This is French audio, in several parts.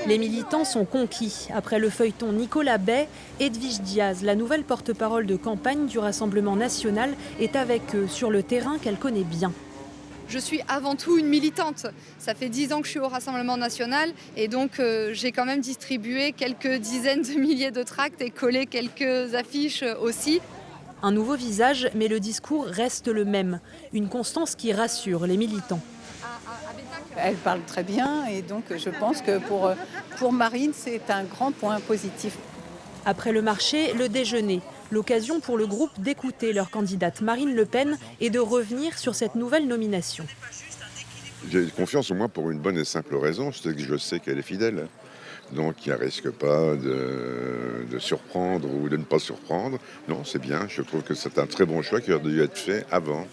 Les militants sont conquis. Après le feuilleton Nicolas Bay, Edwige Diaz, la nouvelle porte-parole de campagne du Rassemblement national, est avec eux sur le terrain qu'elle connaît bien. Je suis avant tout une militante. Ça fait 10 ans que je suis au Rassemblement national et donc j'ai quand même distribué quelques dizaines de milliers de tracts et collé quelques affiches aussi. Un nouveau visage, mais le discours reste le même. Une constance qui rassure les militants. Elle parle très bien et donc je pense que pour Marine, c'est un grand point positif. Après le marché, le déjeuner. L'occasion pour le groupe d'écouter leur candidate Marine Le Pen et de revenir sur cette nouvelle nomination. J'ai confiance en moi pour une bonne et simple raison, c'est que je sais qu'elle est fidèle. Donc il ne risque pas de surprendre ou de ne pas surprendre. Non, c'est bien, je trouve que c'est un très bon choix qui aurait dû être fait avant.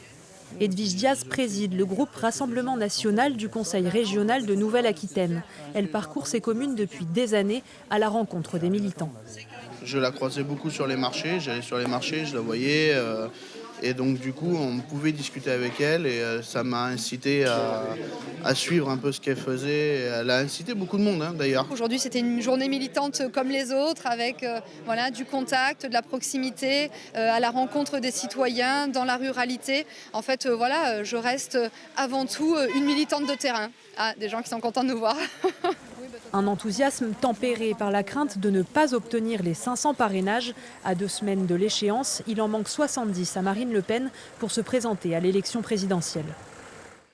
Edwige Diaz préside le groupe Rassemblement national du Conseil régional de Nouvelle-Aquitaine. Elle parcourt ses communes depuis des années à la rencontre des militants. Je la croisais beaucoup sur les marchés, j'allais sur les marchés, je la voyais. Et donc du coup, on pouvait discuter avec elle et ça m'a incité à suivre un peu ce qu'elle faisait. Elle a incité beaucoup de monde d'ailleurs. Aujourd'hui, c'était une journée militante comme les autres avec du contact, de la proximité, à la rencontre des citoyens dans la ruralité. En fait, je reste avant tout une militante de terrain. Ah, des gens qui sont contents de nous voir. Un enthousiasme tempéré par la crainte de ne pas obtenir les 500 parrainages. À 2 semaines de l'échéance, il en manque 70 à Marine Le Pen pour se présenter à l'élection présidentielle.